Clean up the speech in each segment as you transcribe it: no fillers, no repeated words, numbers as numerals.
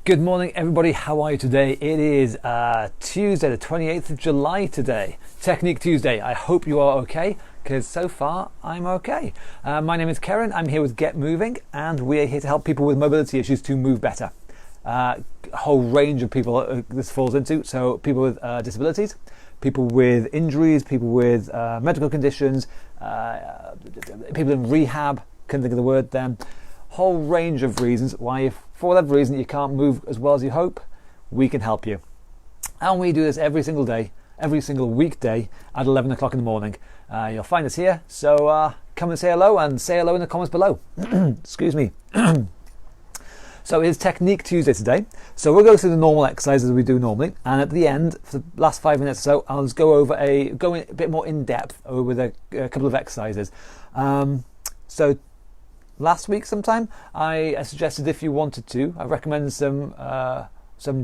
Good morning everybody, how are you today? It is Tuesday the 28th of July today, Technique Tuesday. I hope you are okay, because so far I'm okay. My name is Karen, I'm here with Get Moving, and we are here to help people with mobility issues to move better. A whole range of people this falls into, so people with disabilities, people with injuries, people with medical conditions, people in rehab, couldn't think of the word then. Whole range of reasons why, if for whatever reason you can't move as well as you hope, we can help you. And we do this every single day, every single weekday at 11 o'clock in the morning. You'll find us here, so come and say hello in the comments below. Excuse me. So it's Technique Tuesday today. So we'll go through the normal exercises we do normally, and at the end, for the last 5 minutes or so, I'll just go a bit more in depth with a couple of exercises. So last week sometime I suggested, if you wanted to, I recommend some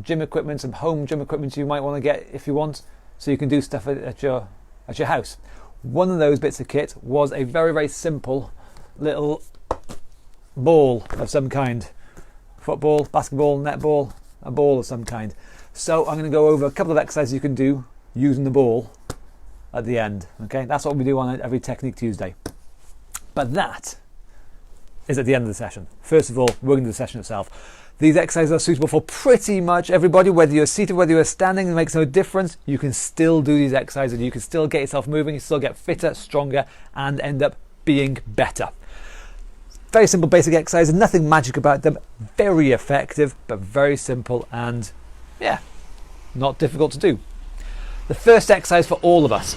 gym equipment, some home gym equipment you might want to get if you want, so you can do stuff at your house. One of those bits of kit was a very, very simple little ball of some kind. Football, basketball, netball, a ball of some kind. So I'm going to go over a couple of exercises you can do using the ball at the end. Okay, that's what we do on every Technique Tuesday. But that is at the end of the session. First of all, we're going to do the session itself. These exercises are suitable for pretty much everybody, whether you're seated, whether you're standing, it makes no difference. You can still do these exercises. You can still get yourself moving, you still get fitter, stronger, and end up being better. Very simple, basic exercises, nothing magic about them. Very effective, but very simple and, yeah, not difficult to do. The first exercise for all of us,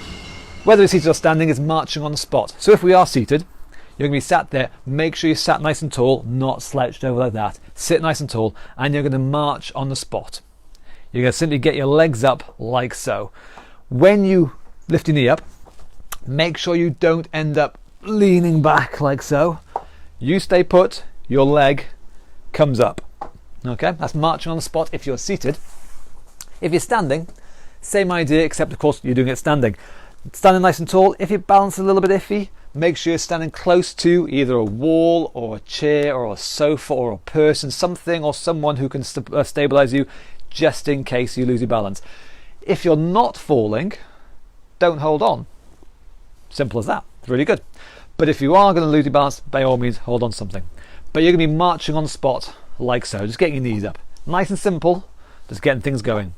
whether we're seated or standing, is marching on the spot. So if we are seated, you're going to be sat there. Make sure you're sat nice and tall, not slouched over like that. Sit nice and tall, and you're going to march on the spot. You're going to simply get your legs up like so. When you lift your knee up, make sure you don't end up leaning back like so. You stay put, your leg comes up. Okay, that's marching on the spot if you're seated. If you're standing, same idea, except of course you're doing it standing. Standing nice and tall. If your balance is a little bit iffy, make sure you're standing close to either a wall or a chair or a sofa or a person, something or someone who can stabilize you, just in case you lose your balance. If you're not falling, don't hold on. Simple as that. It's really good. But if you are going to lose your balance, by all means, hold on to something. But you're going to be marching on the spot like so, just getting your knees up. Nice and simple, just getting things going.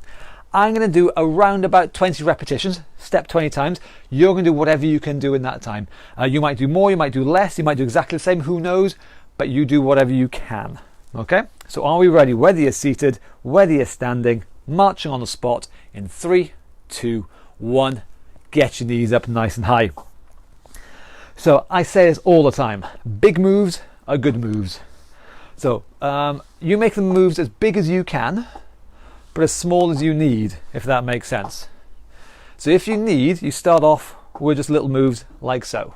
I'm going to do around about 20 repetitions, step 20 times. You're going to do whatever you can do in that time. You might do more, you might do less, you might do exactly the same, who knows, but you do whatever you can. Okay? So are we ready? Whether you're seated, whether you're standing, marching on the spot in 3, 2, 1. Get your knees up nice and high. So I say this all the time. Big moves are good moves. So you make the moves as big as you can, but as small as you need, if that makes sense. So if you need, you start off with just little moves like so.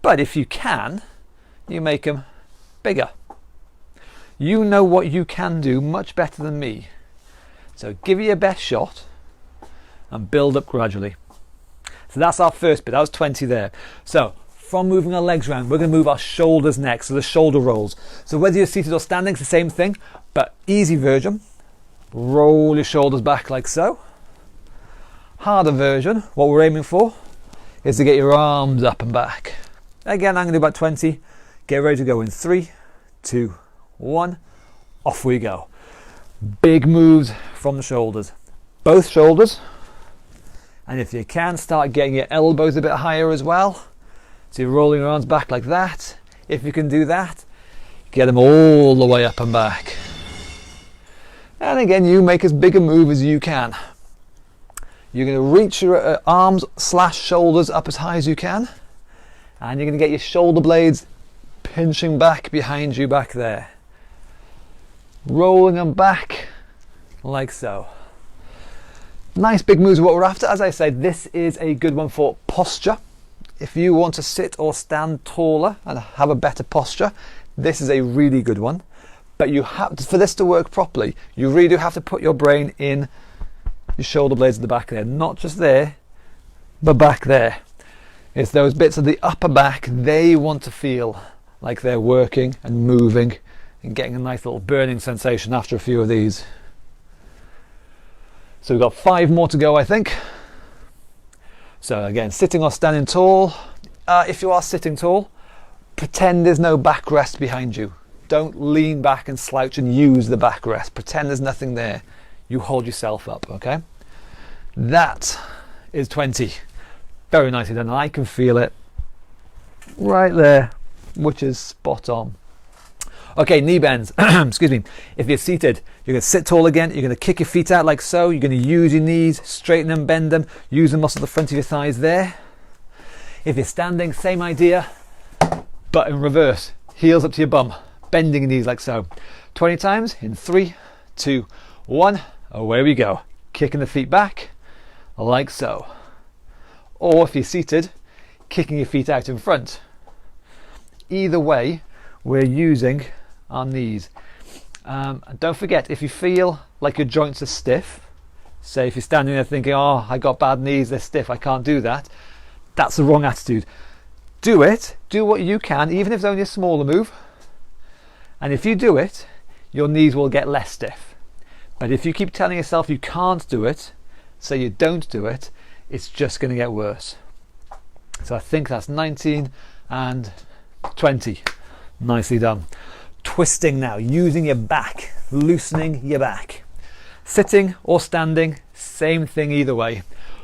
But if you can, you make them bigger. You know what you can do much better than me. So give it your best shot and build up gradually. So that's our first bit. That was 20 there. So from moving our legs around, we're going to move our shoulders next. So the shoulder rolls. So whether you're seated or standing, it's the same thing, but easy version. Roll your shoulders back like so. Harder version, what we're aiming for, is to get your arms up and back. Again, I'm going to do about 20. Get ready to go in 3, 2, 1. Off we go. Big moves from the shoulders. Both shoulders. And if you can, start getting your elbows a bit higher as well. So you're rolling your arms back like that. If you can do that, get them all the way up and back. And again, you make as big a move as you can. You're going to reach your arms / shoulders up as high as you can. And you're going to get your shoulder blades pinching back behind you back there. Rolling them back like so. Nice big moves are what we're after. As I said, this is a good one for posture. If you want to sit or stand taller and have a better posture, this is a really good one. But you have to, for this to work properly, you really do have to put your brain in your shoulder blades at the back there. Not just there, but back there. It's those bits of the upper back, they want to feel like they're working and moving and getting a nice little burning sensation after a few of these. So we've got 5 more to go, I think. So again, sitting or standing tall. If you are sitting tall, pretend there's no backrest behind you. Don't lean back and slouch and use the backrest. Pretend there's nothing there. You hold yourself up, okay? That is 20. Very nicely done. I can feel it right there, which is spot on. Okay, knee bends. Excuse me. If you're seated, you're going to sit tall again. You're going to kick your feet out like so. You're going to use your knees, straighten them, bend them. Use the muscle at the front of your thighs there. If you're standing, same idea, but in reverse. Heels up to your bum, bending your knees like so. 20 times in 3, 2, 1. Away we go. Kicking the feet back like so. Or if you're seated, kicking your feet out in front. Either way, we're using our knees. Don't forget, if you feel like your joints are stiff, say if you're standing there thinking, oh, I got bad knees, they're stiff, I can't do that, that's the wrong attitude. Do it, do what you can, even if it's only a smaller move. And if you do it, your knees will get less stiff. But if you keep telling yourself you can't do it, so you don't do it, it's just going to get worse. So I think that's 19 and 20. Nicely done. Twisting now, using your back, loosening your back. Sitting or standing, same thing either way.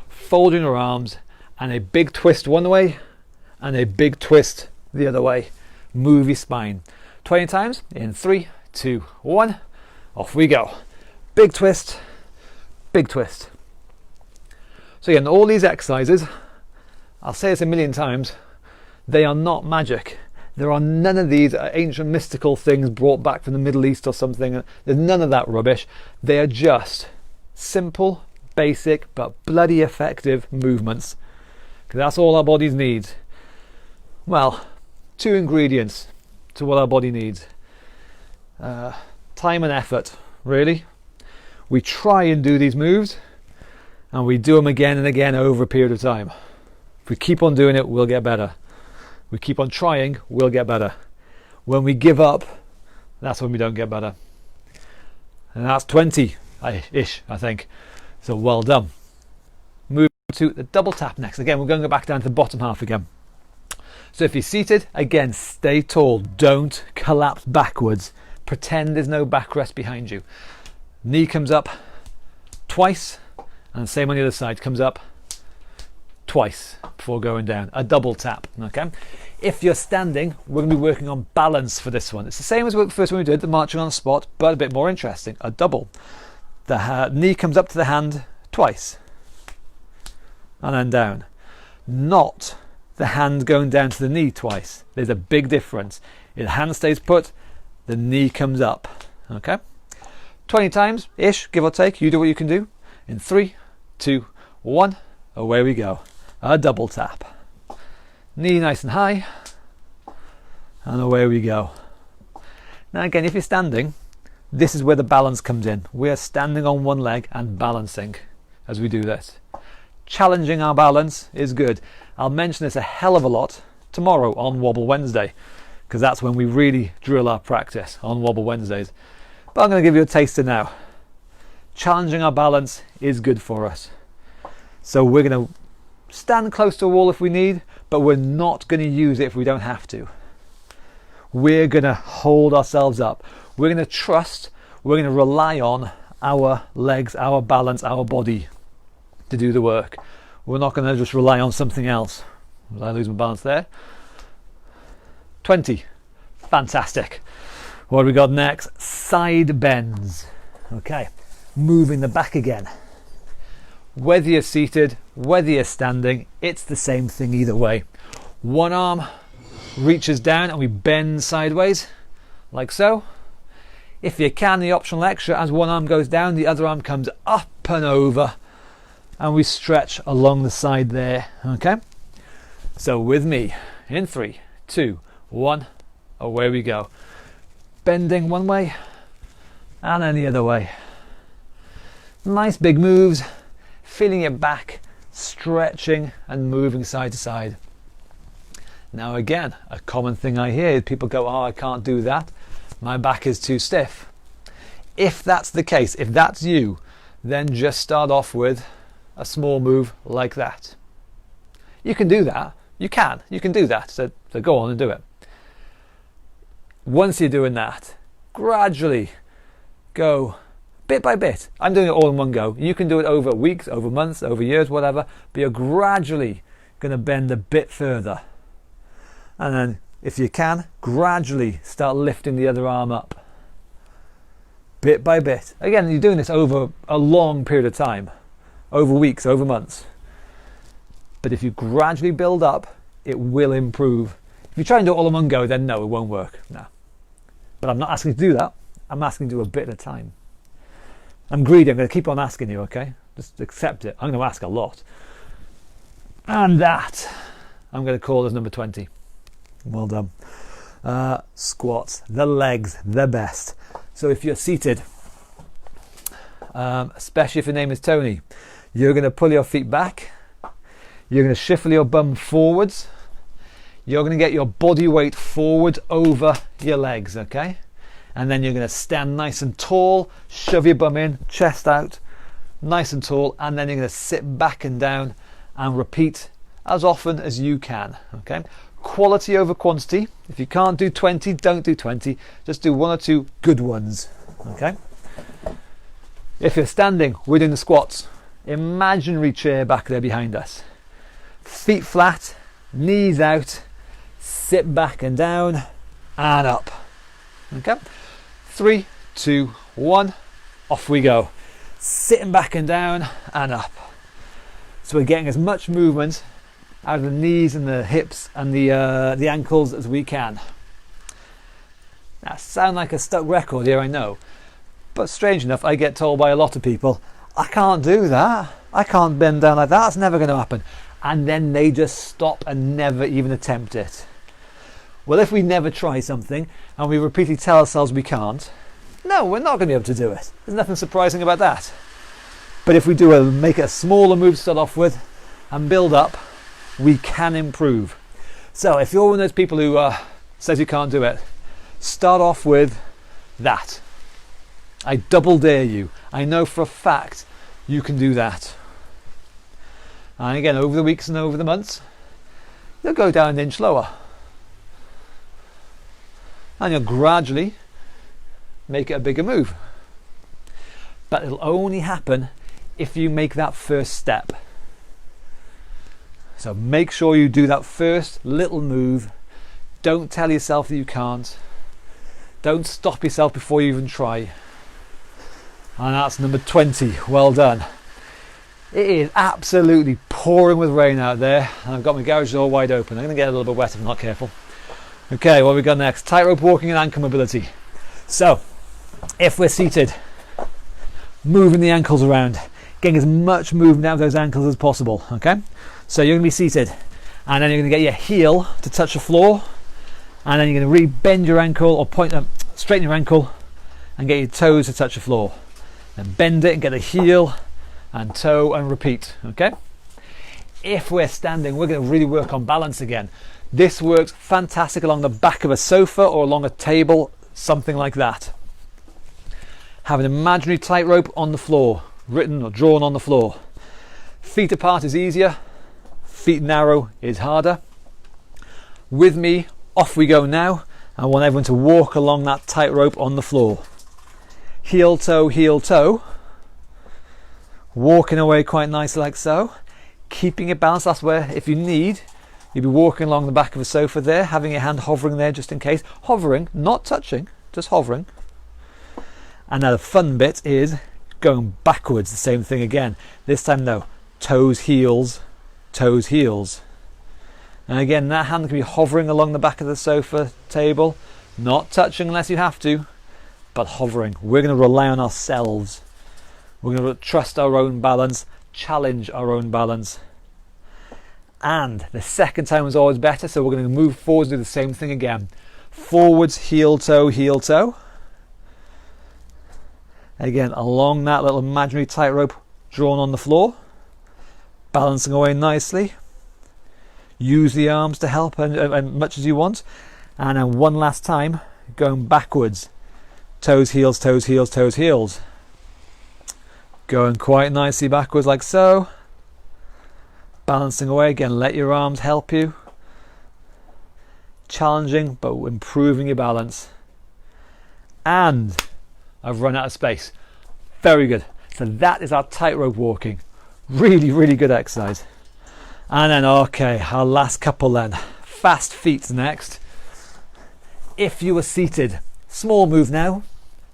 Folding your arms and a big twist one way and a big twist the other way. Move your spine. 20 times in 3, 2, 1. Off we go. Big twist, big twist. So again, all these exercises, I'll say this a million times, they are not magic. There are none of these ancient mystical things brought back from the Middle East or something. There's none of that rubbish. They are just simple, basic, but bloody effective movements. Because that's all our bodies need. Well, 2 ingredients to what our body needs. Time and effort, really. We try and do these moves, and we do them again and again over a period of time. If we keep on doing it, we'll get better. We keep on trying, we'll get better. When we give up, that's when we don't get better. And that's 20-ish, I think. So well done. Move to the double tap next. Again, we're going to go back down to the bottom half again. So if you're seated, again, stay tall. Don't collapse backwards. Pretend there's no backrest behind you. Knee comes up twice, and same on the other side. Comes up twice before going down. A double tap, okay? If you're standing, we're going to be working on balance for this one. It's the same as the first one we did, the marching on the spot, but a bit more interesting. A double. The knee comes up to the hand twice, and then down. Not the hand going down to the knee twice. There's a big difference. If the hand stays put, the knee comes up, okay? 20 times ish, give or take. You do what you can do. In 3, 2, 1, away we go. A double tap. Knee nice and high, and away we go. Now again, if you're standing, this is where the balance comes in. We are standing on one leg and balancing as we do this. Challenging our balance is good. I'll mention this a hell of a lot tomorrow on Wobble Wednesday, because that's when we really drill our practice, on Wobble Wednesdays. But I'm going to give you a taster now. Challenging our balance is good for us. So we're going to stand close to a wall if we need, but we're not going to use it if we don't have to. We're going to hold ourselves up. We're going to trust, we're going to rely on our legs, our balance, our body to do the work. We're not going to just rely on something else. Did I lose my balance there? 20. Fantastic. What have we got next? Side bends. Okay, moving the back again. Whether you're seated, whether you're standing, it's the same thing either way. One arm reaches down and we bend sideways, like so. If you can, the optional extra, as one arm goes down, the other arm comes up and over, and we stretch along the side there, okay? So with me, in 3, 2, 1, away we go. Bending one way and then the other way. Nice big moves, feeling your back, stretching and moving side to side. Now again, a common thing I hear is people go, oh, I can't do that. my back is too stiff. If that's the case, if that's you, then just start off with a small move like that. You can do that. You can do that. So go on and do it. Once you're doing that, gradually go bit by bit. I'm doing it all in one go. You can do it over weeks, over months, over years, whatever, but you're gradually going to bend a bit further. And then, if you can, gradually start lifting the other arm up. Bit by bit. Again, you're doing this over a long period of time, over weeks, over months. But if you gradually build up, it will improve. If you try and do it all in one go, then no, it won't work. No. But I'm not asking you to do that. I'm asking you to do a bit at a time. I'm greedy. I'm going to keep on asking you, okay? Just accept it. I'm going to ask a lot. And that, I'm going to call as number 20. Well done. Squats, the legs, the best. So if you're seated, especially if your name is Tony, you're going to pull your feet back. You're going to shuffle your bum forwards. You're going to get your body weight forward over your legs, okay? And then you're going to stand nice and tall, shove your bum in, chest out, nice and tall, and then you're going to sit back and down and repeat as often as you can, okay? Quality over quantity. If you can't do 20, don't do 20. Just do 1 or 2 good ones, okay? If you're standing, we're doing the squats. Imaginary chair back there behind us. Feet flat, knees out, sit back and down and up. Okay? 3, 2, 1, off we go. Sitting back and down and up. So we're getting as much movement out of the knees and the hips and the ankles as we can. Now, sound like a stuck record here, I know. But strange enough, I get told by a lot of people, I can't do that. I can't bend down like that. It's never going to happen. And then they just stop and never even attempt it. Well, if we never try something and we repeatedly tell ourselves we can't, no, we're not going to be able to do it. There's nothing surprising about that. But if we make it a smaller move to start off with and build up, we can improve. So if you're one of those people who says you can't do it, start off with that. I double dare you. I know for a fact you can do that. And again, over the weeks and over the months, you'll go down an inch lower. And you'll gradually make it a bigger move. But it'll only happen if you make that first step. So make sure you do that first little move. Don't tell yourself that you can't. Don't stop yourself before you even try. And that's number 20. Well done. It is absolutely pouring with rain out there, and I've got my garage door wide open. I'm going to get a little bit wet if I'm not careful. Okay, what have we got next? Tightrope walking and ankle mobility. So, if we're seated, moving the ankles around, getting as much movement out of those ankles as possible, okay? So you're going to be seated, and then you're going to get your heel to touch the floor, and then you're going to really bend your ankle, or straighten your ankle, and get your toes to touch the floor. Then bend it and get the heel and toe and repeat, okay? If we're standing, we're going to really work on balance again. This works fantastic along the back of a sofa or along a table, something like that. Have an imaginary tightrope on the floor, written or drawn on the floor. Feet apart is easier, feet narrow is harder. With me, off we go now. I want everyone to walk along that tightrope on the floor. Heel toe, walking away quite nicely like so, keeping it balanced. That's where, if you need, you'll be walking along the back of a sofa there, having your hand hovering there just in case. Hovering, not touching, just hovering. And now the fun bit is going backwards, the same thing again. This time no, toes, heels, toes, heels. And again, that hand can be hovering along the back of the sofa table, not touching unless you have to, but hovering. We're going to rely on ourselves. We're going to trust our own balance, challenge our own balance. And the second time was always better, so we're going to move forwards and do the same thing again. Forwards, heel toe, heel toe. Again, along that little imaginary tightrope drawn on the floor. Balancing away nicely. Use the arms to help as much as you want. And then one last time, going backwards. Toes, heels, toes, heels, toes, heels. Going quite nicely backwards like so. Balancing away again, let your arms help you. Challenging but improving your balance. And I've run out of space. Very good. So that is our tightrope walking. Really, really good exercise. And then, okay, our last couple then. Fast feet next. If you were seated, small move now,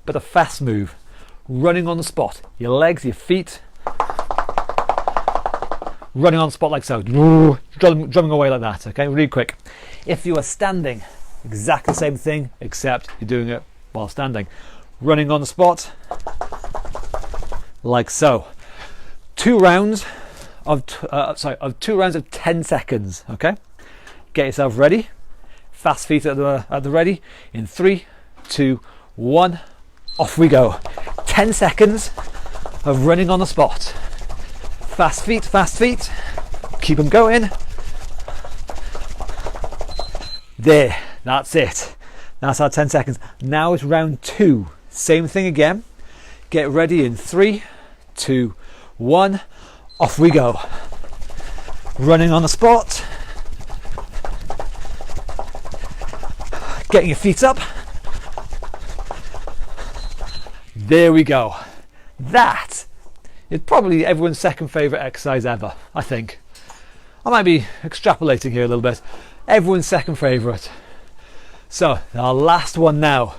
but a fast move. Running on the spot. Your legs, your feet. Running on the spot like so. Drumming away like that, okay? Really quick. If you are standing, exactly the same thing, except you're doing it while standing. Running on the spot, like so. 2 rounds of 10 seconds, okay? Get yourself ready. Fast feet at the ready. In 3, 2, 1, off we go. 10 seconds of running on the spot. Fast feet, fast feet. Keep them going. There, that's it. That's our 10 seconds. Now it's round 2. Same thing again. Get ready in 3, 2, 1, off we go. Running on the spot. Getting your feet up. There we go. That is probably everyone's second favourite exercise ever, I think. I might be extrapolating here a little bit. Everyone's second favourite. So, our last one now.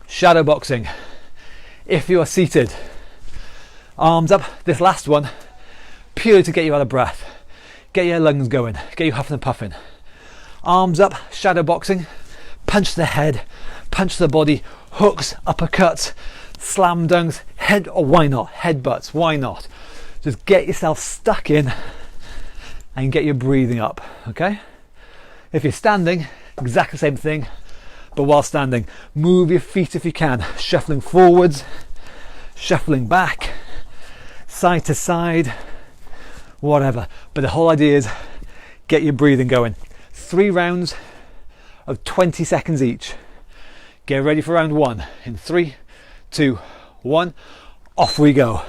Shadow boxing. If you are seated, arms up. This last one, purely to get you out of breath. Get your lungs going. Get you huffing and puffing. Arms up, shadow boxing. Punch to the head, punch to the body, hooks, uppercuts, slam dunks, head, or why not? Headbutts, why not? Just get yourself stuck in and get your breathing up, okay? If you're standing, exactly the same thing, but while standing, move your feet if you can, shuffling forwards, shuffling back, side to side, whatever. But the whole idea is get your breathing going. 3 rounds of 20 seconds each. Get ready for round 1 in 3, 2, 1, off we go.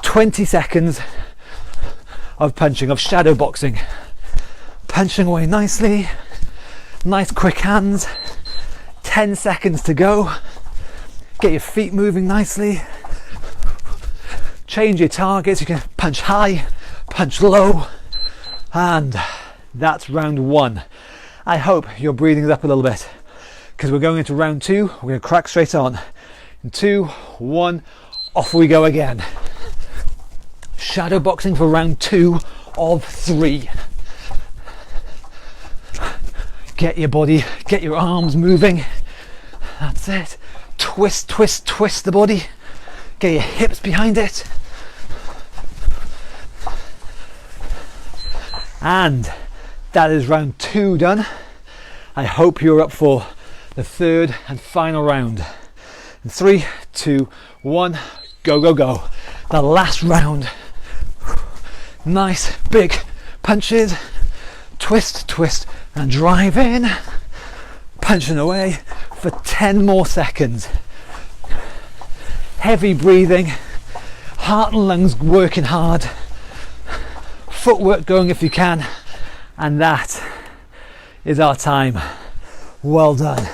20 seconds of punching, of shadow boxing. Punching away nicely, nice quick hands. 10 seconds to go. Get your feet moving nicely. Change your targets. You can punch high, punch low, and that's round 1. I hope your breathing is up a little bit, because we're going into round 2. We're going to crack straight on. In 2, 1, off we go again. Shadow boxing for round 2 of 3. Get your body, get your arms moving. That's it. Twist, twist, twist the body. Get your hips behind it. And that is round 2 done. I hope you're up for the 3rd and final round. In 3, 2, 1, go, go, go. The last round. Nice big punches. Twist, twist, and drive in. Punching away for 10 more seconds. Heavy breathing. Heart and lungs working hard. Footwork going if you can. And that is our time. Well done.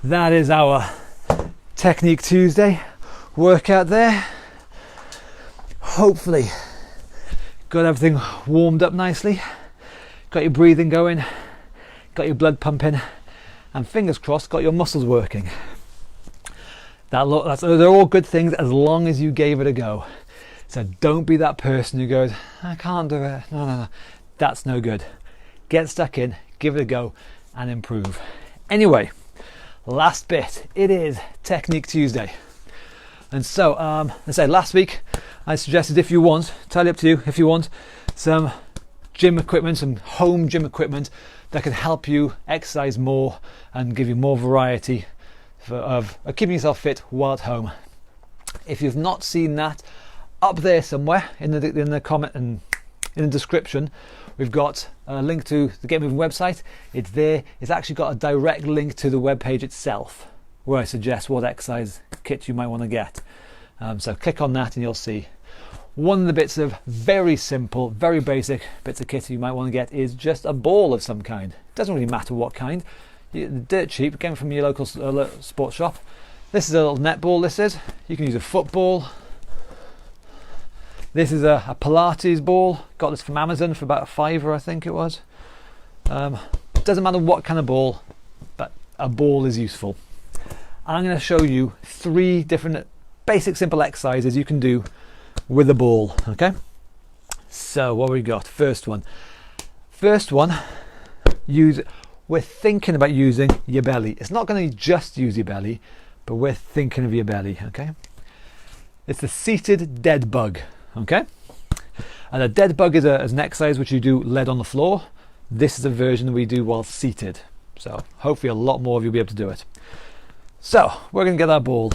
That is our Technique Tuesday workout there. Hopefully got everything warmed up nicely, got your breathing going, got your blood pumping, and fingers crossed got your muscles working. They're all good things as long as you gave it a go. So don't be that person who goes, I can't do it. No. That's no good. Get stuck in, give it a go, and improve. Anyway, last bit. It is Technique Tuesday. And so, let's say last week I suggested, if you want, entirely up to you, if you want some gym equipment, some home gym equipment that can help you exercise more and give you more variety of keeping yourself fit while at home. If you've not seen that, up there somewhere in the comment and in the description We've got a link to the Get Moving website. It's there. It's actually got a direct link to the web page itself, where I suggest what exercise kit you might want to get. So click on that and you'll see. One of the bits of very simple, very basic bits of kit you might want to get is just a ball of some kind. It doesn't really matter what kind. Dirt cheap, again from your local sports shop. This is a little netball, this is. You can use a football. This is a Pilates ball. Got this from Amazon for about £5, I think it was. Doesn't matter what kind of ball, but a ball is useful. I'm going to show you 3 different basic simple exercises you can do with a ball. Okay, so what we got? First one, we're thinking about using your belly. It's not going to just use your belly, but we're thinking of your belly. Okay, it's the seated dead bug. Okay, and a dead bug is an exercise which you do lead on the floor. This is a version we do while seated, so hopefully a lot more of you will be able to do it. So we're going to get our ball.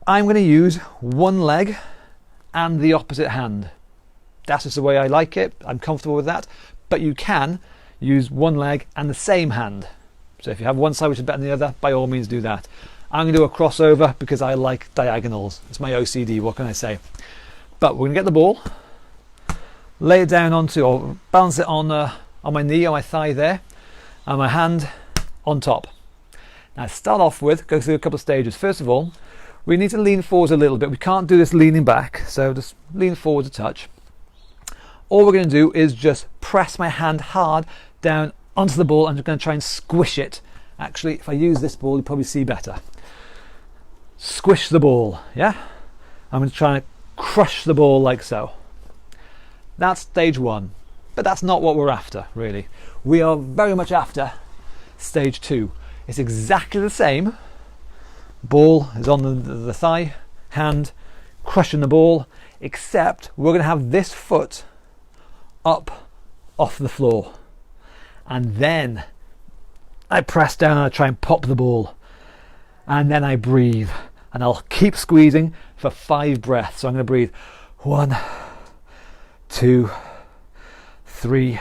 I'm going to use one leg and the opposite hand. That's just the way I like it. I'm comfortable with that, but you can use one leg and the same hand. So if you have one side which is better than the other, by all means do that. I'm going to do a crossover because I like diagonals. It's my OCD, what can I say? But we're going to get the ball, lay it down onto, or balance it on my knee or my thigh there, and my hand on top. Now start off with, go through a couple of stages. First of all, we need to lean forwards a little bit. We can't do this leaning back, so just lean forwards a touch. All we're going to do is just press my hand hard down onto the ball. I'm just going to try and squish it. Actually, if I use this ball, you'll probably see better. Squish the ball, yeah? I'm going to try and crush the ball like so. That's stage 1, but that's not what we're after, really. We are very much after stage 2. It's exactly the same. Ball is on the thigh, hand crushing the ball, except we're going to have this foot up off the floor, and then I press down and I try and pop the ball, and then I breathe, and I'll keep squeezing for 5 breaths. So I'm going to breathe 1, 2, 3,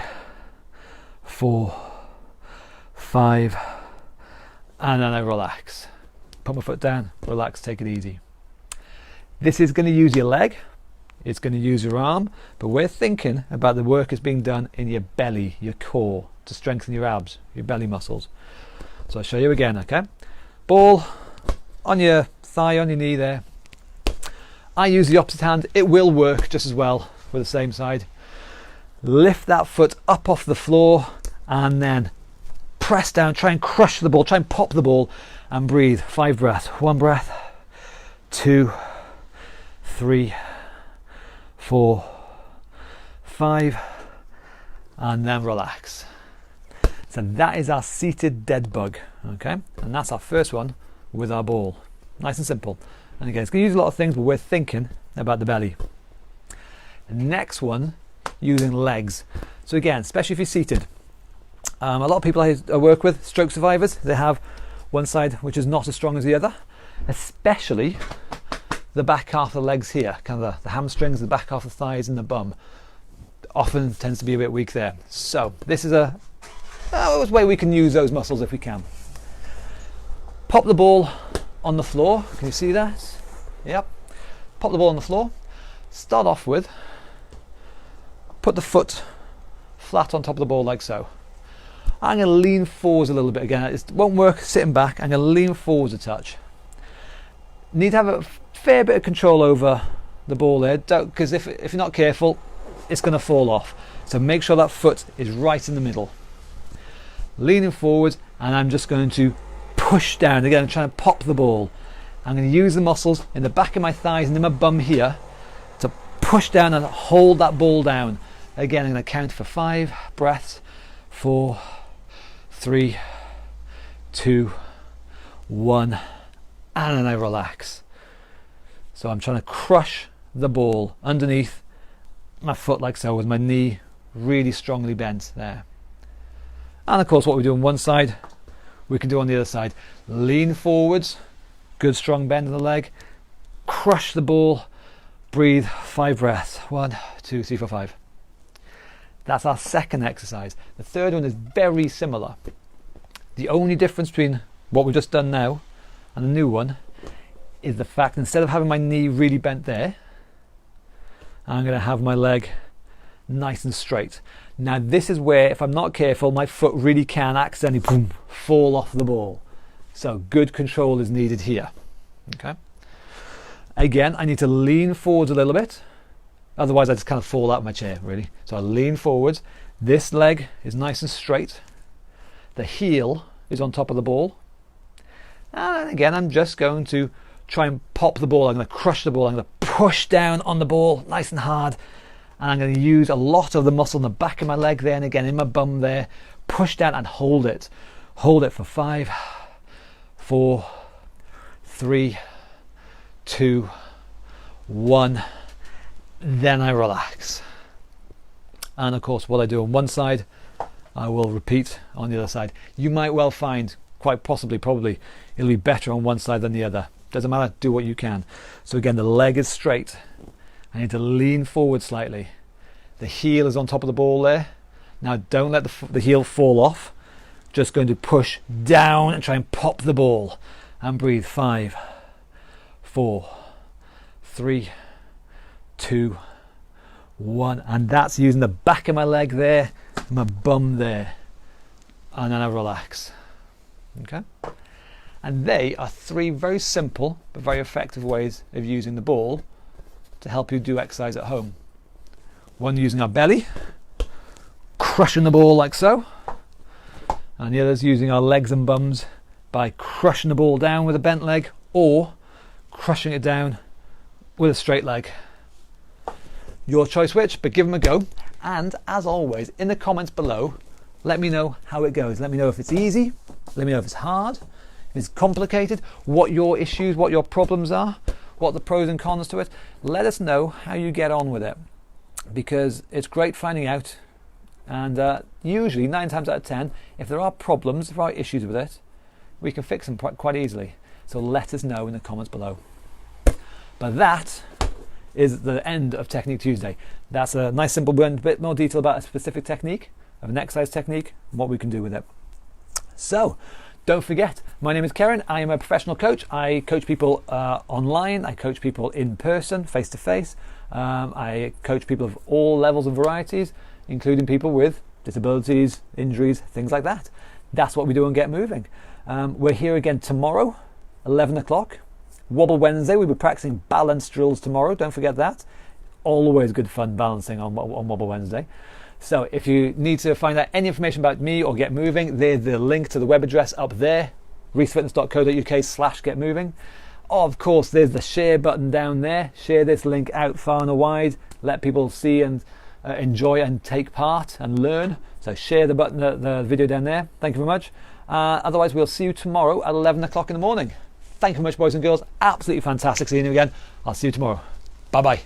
4, 5, and then I relax. Put my foot down, relax, take it easy. This is going to use your leg, it's going to use your arm, but we're thinking about the work that's being done in your belly, your core, to strengthen your abs, your belly muscles. So I'll show you again, okay? Ball on your thigh, on your knee there. I use the opposite hand, it will work just as well with the same side. Lift that foot up off the floor and then press down, try and crush the ball, try and pop the ball, and breathe. 5 breaths. 1 breath, 2, 3, 4, 5, and then relax. So that is our seated dead bug, okay? And that's our first one with our ball. Nice and simple. And again, it's going to use a lot of things, but we're thinking about the belly. The next one, using legs. So again, especially if you're seated. A lot of people I work with, stroke survivors, they have one side which is not as strong as the other, especially the back half of the legs here, kind of the hamstrings, the back half of the thighs and the bum often tends to be a bit weak there. So this is a way we can use those muscles if we can. Pop the ball on the floor. Can you see that? Yep. Pop the ball on the floor. Start off with, put the foot flat on top of the ball like so. I'm going to lean forwards a little bit again. It won't work sitting back. I'm going to lean forwards a touch. Need to have a fair bit of control over the ball there, because if you're not careful, it's going to fall off. So make sure that foot is right in the middle. Leaning forward, and I'm just going to push down. Again, I'm trying to pop the ball. I'm going to use the muscles in the back of my thighs and in my bum here to push down and hold that ball down. Again, I'm going to count for 5 breaths. 4, 3, 2, 1, and then I relax. So I'm trying to crush the ball underneath my foot like so, with my knee really strongly bent there. And of course, what we do on one side, we can do on the other side. Lean forwards, good strong bend in the leg, crush the ball, breathe, 5 breaths. 1, 2, 3, 4, 5. That's our second exercise. The third one is very similar. The only difference between what we've just done now and the new one is the fact instead of having my knee really bent there, I'm going to have my leg nice and straight. Now this is where, if I'm not careful, my foot really can accidentally boom, fall off the ball. So good control is needed here. Okay. Again, I need to lean forwards a little bit. Otherwise I just kind of fall out of my chair, really. So I lean forwards. This leg is nice and straight. The heel is on top of the ball. And again, I'm just going to try and pop the ball. I'm going to crush the ball. I'm going to push down on the ball nice and hard. And I'm going to use a lot of the muscle in the back of my leg there and again in my bum there. Push down and hold it. Hold it for 5, 4, 3, 2, 1. Then I relax. And of course, what I do on one side, I will repeat on the other side. You might well find, quite possibly, probably, it'll be better on one side than the other. Doesn't matter, do what you can. So again, the leg is straight. I need to lean forward slightly. The heel is on top of the ball there. Now don't let the heel fall off. Just going to push down and try and pop the ball. And breathe. 5, 4, 3, 2, 1. And that's using the back of my leg there, my bum there. And then I relax. Okay? And they are 3 very simple but very effective ways of using the ball to help you do exercise at home. One using our belly, crushing the ball like so, and the other's using our legs and bums by crushing the ball down with a bent leg or crushing it down with a straight leg. Your choice which, but give them a go. And as always, in the comments below, let me know how it goes. Let me know if it's easy, let me know if it's hard, if it's complicated, what your issues, what your problems are, what the pros and cons to it. Let us know how you get on with it, because it's great finding out. And usually 9 times out of 10, if there are problems, if there are issues with it, we can fix them quite easily. So let us know in the comments below. But that is the end of Technique Tuesday. That's a nice simple one, a bit more detail about a specific technique, of an exercise technique, and what we can do with it. So don't forget, my name is Karen. I am a professional coach. I coach people online. I coach people in person, face to face. I coach people of all levels and varieties, including people with disabilities, injuries, things like that. That's what we do on Get Moving. We're here again tomorrow, 11 o'clock. Wobble Wednesday. We'll be practicing balance drills tomorrow. Don't forget that. Always good fun balancing on Wobble Wednesday. So if you need to find out any information about me or Get Moving, there's the link to the web address up there, reesefitness.co.uk/getmoving. Of course, there's the share button down there. Share this link out far and wide. Let people see and enjoy and take part and learn. So share the button, the video down there. Thank you very much. Otherwise, we'll see you tomorrow at 11 o'clock in the morning. Thank you very much, boys and girls. Absolutely fantastic seeing you again. I'll see you tomorrow. Bye-bye.